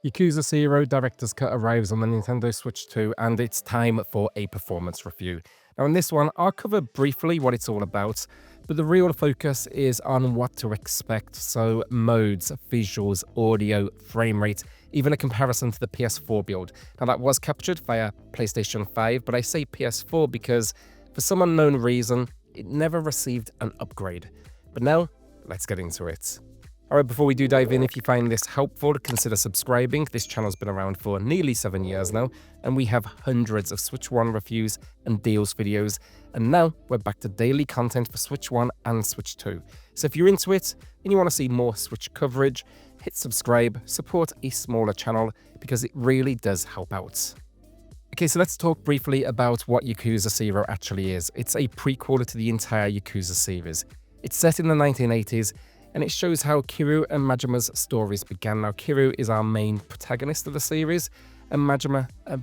Yakuza 0 Director's Cut arrives on the Nintendo Switch 2, and it's time for a performance review. Now in this one, I'll cover briefly what it's all about, but the real focus is on what to expect, so modes, visuals, audio, frame rate, even a comparison to the PS4 build. Now that was captured via PlayStation 5, but I say PS4 because for some unknown reason, it never received an upgrade. But now, let's get into it. Alright, before we do dive in, if you find this helpful, consider subscribing. This channel's been around for nearly 7 years now, and we have hundreds of Switch 1 reviews and deals videos, and now we're back to daily content for Switch 1 and Switch 2. So if you're into it, and you want to see more Switch coverage, hit subscribe, support a smaller channel, because it really does help out. Okay, so let's talk briefly about what Yakuza 0 actually is. It's a prequel to the entire Yakuza series. It's set in the 1980s, and it shows how Kiryu and Majima's stories began. Now, Kiryu is our main protagonist of the series, and Majima, a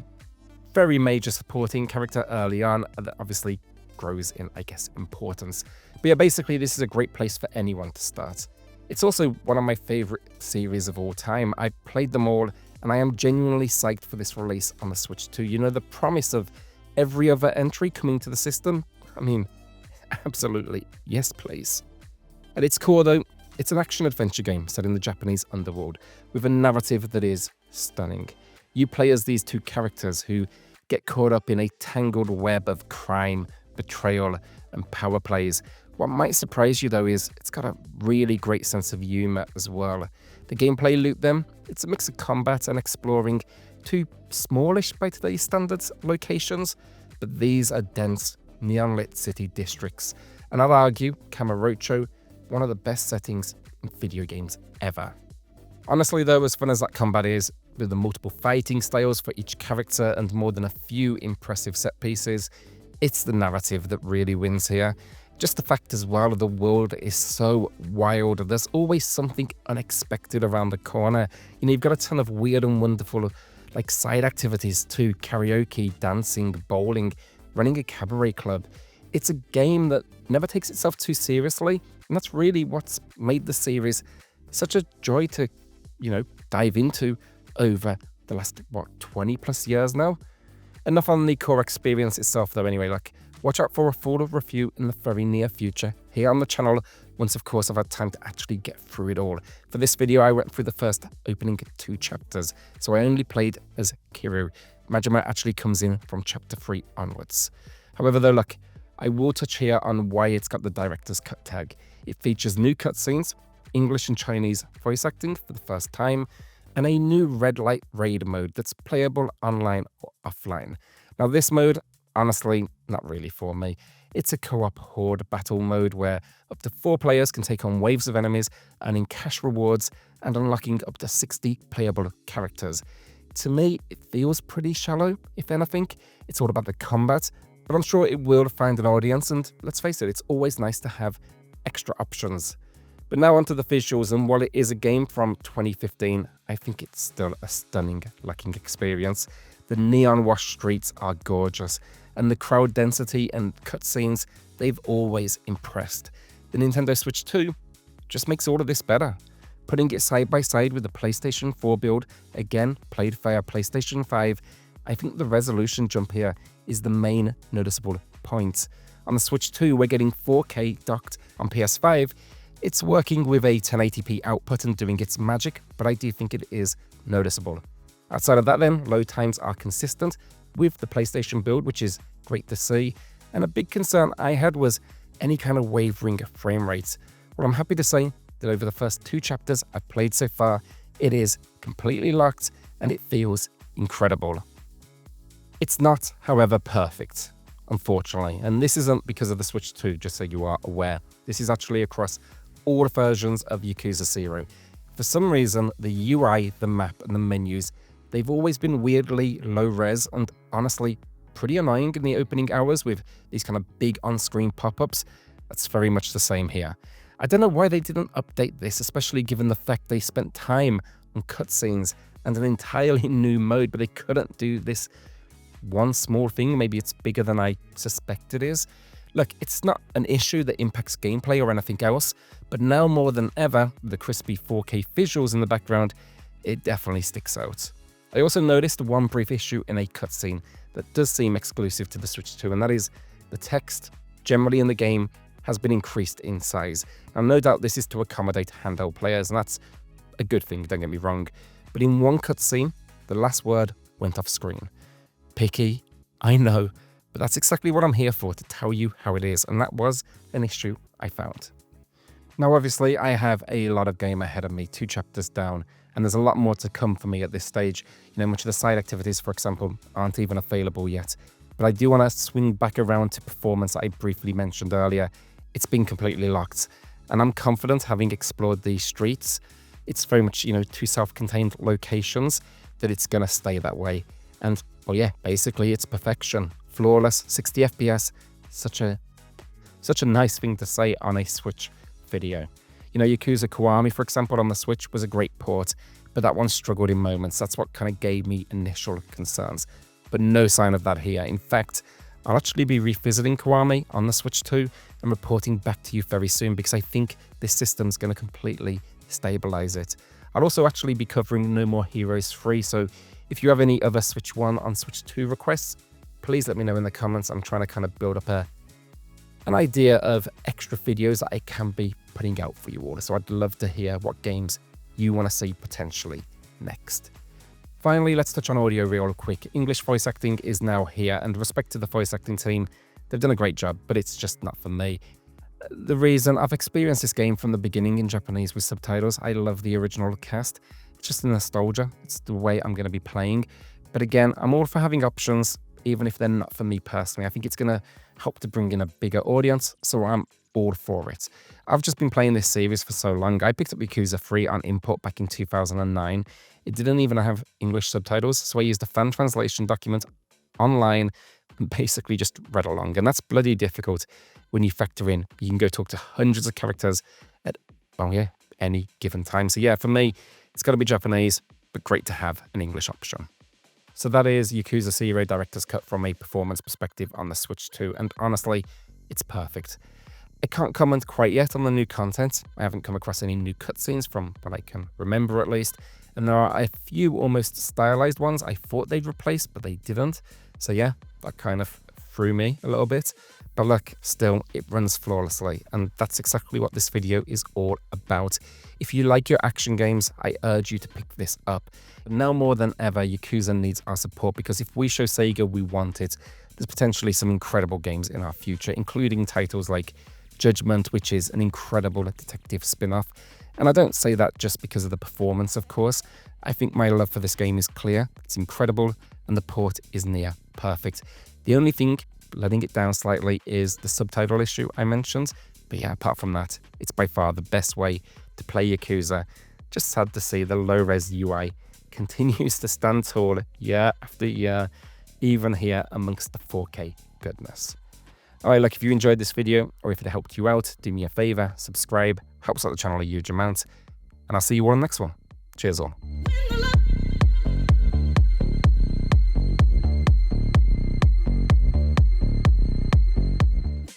very major supporting character early on, that obviously grows in, I guess, importance. But yeah, basically, this is a great place for anyone to start. It's also one of my favorite series of all time. I've played them all, and I am genuinely psyched for this release on the Switch 2. You know, the promise of every other entry coming to the system? I mean, absolutely, yes please. At its core though, it's an action-adventure game set in the Japanese underworld, with a narrative that is stunning. You play as these two characters who get caught up in a tangled web of crime, betrayal, and power plays. What might surprise you though is it's got a really great sense of humour as well. The gameplay loop then, it's a mix of combat and exploring two smallish by today's standards locations, but these are dense, neon-lit city districts, and I'll argue Kamurocho, one of the best settings in video games ever. Honestly though, as fun as that combat is, with the multiple fighting styles for each character and more than a few impressive set pieces, it's the narrative that really wins here. Just the fact as well the world is so wild, there's always something unexpected around the corner. You know, you've got a ton of weird and wonderful like side activities too, karaoke, dancing, bowling, running a cabaret club. It's a game that never takes itself too seriously, and that's really what's made the series such a joy to, dive into over the last, 20 plus years now? Enough on the core experience itself though anyway, watch out for a full review in the very near future here on the channel, once of course I've had time to actually get through it all. For this video I went through the first opening 2 chapters, so I only played as Kiryu. Majima actually comes in from chapter 3 onwards. However though, I will touch here on why it's got the director's cut tag. It features new cutscenes, English and Chinese voice acting for the first time, and a new red light raid mode that's playable online or offline. Now this mode, honestly, not really for me. It's a co-op horde battle mode where up to 4 players can take on waves of enemies, earning cash rewards and unlocking up to 60 playable characters. To me, it feels pretty shallow, if anything. It's all about the combat, but I'm sure it will find an audience, and let's face it, it's always nice to have extra options. But now onto the visuals, and while it is a game from 2015, I think it's still a stunning looking experience. The neon washed streets are gorgeous, and the crowd density and cutscenes, they've always impressed. The Nintendo Switch 2 just makes all of this better. Putting it side by side with the PlayStation 4 build, again played via PlayStation 5, I think the resolution jump here is the main noticeable point. On the Switch 2, we're getting 4K docked. On PS5, it's working with a 1080p output and doing its magic, but I do think it is noticeable. Outside of that then, load times are consistent with the PlayStation build, which is great to see, and a big concern I had was any kind of wavering frame rates. Well, I'm happy to say that over the first 2 chapters I've played so far, it is completely locked and it feels incredible. It's not, however, perfect, unfortunately, and this isn't because of the Switch 2, just so you are aware. This is actually across all versions of Yakuza 0. For some reason, the UI, the map, and the menus, they've always been weirdly low-res and honestly pretty annoying in the opening hours with these kind of big on-screen pop-ups. That's very much the same here. I don't know why they didn't update this, especially given the fact they spent time on cutscenes and an entirely new mode, but they couldn't do this one small thing. Maybe it's bigger than I suspect it is. Look, it's not an issue that impacts gameplay or anything else, but now more than ever, with the crispy 4K visuals in the background, it definitely sticks out. I also noticed one brief issue in a cutscene that does seem exclusive to the Switch 2, and that is the text generally in the game has been increased in size. Now, no doubt this is to accommodate handheld players, and that's a good thing, don't get me wrong. But in one cutscene, the last word went off screen. Picky, I know, but that's exactly what I'm here for, to tell you how it is, and that was an issue I found. Now, obviously, I have a lot of game ahead of me, 2 chapters down, and there's a lot more to come for me at this stage. You know, much of the side activities, for example, aren't even available yet. But I do want to swing back around to performance that I briefly mentioned earlier. It's been completely locked, and I'm confident, having explored these streets, it's very much, you know, 2 self-contained locations, that it's going to stay that way. And, well, yeah, basically it's perfection. Flawless, 60 FPS, such a nice thing to say on a Switch video. You know, Yakuza Kiwami, for example, on the Switch was a great port, but that one struggled in moments. That's what kind of gave me initial concerns. But no sign of that here. In fact, I'll actually be revisiting Kiwami on the Switch 2 and reporting back to you very soon, because I think this system's going to completely stabilize it. I'll also actually be covering No More Heroes 3, so if you have any other Switch 1 on Switch 2 requests, please let me know in the comments. I'm trying to kind of build up an idea of extra videos that I can be putting out for you all. So I'd love to hear what games you want to see potentially next. Finally, let's touch on audio real quick. English voice acting is now here, and respect to the voice acting team, they've done a great job, but it's just not for me. The reason, I've experienced this game from the beginning in Japanese with subtitles. I love the original cast. It's just the nostalgia. It's the way I'm going to be playing. But again, I'm all for having options, even if they're not for me personally. I think it's going to help to bring in a bigger audience, so I'm all for it. I've just been playing this series for so long. I picked up Yakuza 3 on import back in 2009. It didn't even have English subtitles, so I used a fan translation document online and basically just read along. And that's bloody difficult when you factor in you can go talk to hundreds of characters at, well, yeah, any given time. So yeah, for me, it's got to be Japanese, but great to have an English option. So that is Yakuza Zero Director's Cut from a performance perspective on the Switch 2, and honestly, it's perfect. I can't comment quite yet on the new content. I haven't come across any new cutscenes from what I can remember at least, and there are a few almost stylized ones I thought they'd replace, but they didn't. So yeah, that kind of threw me a little bit. But look, still, it runs flawlessly, and that's exactly what this video is all about. If you like your action games, I urge you to pick this up. Now more than ever, Yakuza needs our support, because if we show Sega we want it, there's potentially some incredible games in our future, including titles like Judgment, which is an incredible detective spin-off. And I don't say that just because of the performance, of course. I think my love for this game is clear, it's incredible, and the port is near perfect. The only thing letting it down slightly is the subtitle issue I mentioned. But yeah, apart from that, it's by far the best way to play Yakuza. Just sad to see the low-res UI continues to stand tall year after year, even here amongst the 4K goodness. Alright, look, if you enjoyed this video, or if it helped you out, do me a favor, subscribe, helps out the channel a huge amount, and I'll see you all in the next one. Cheers all.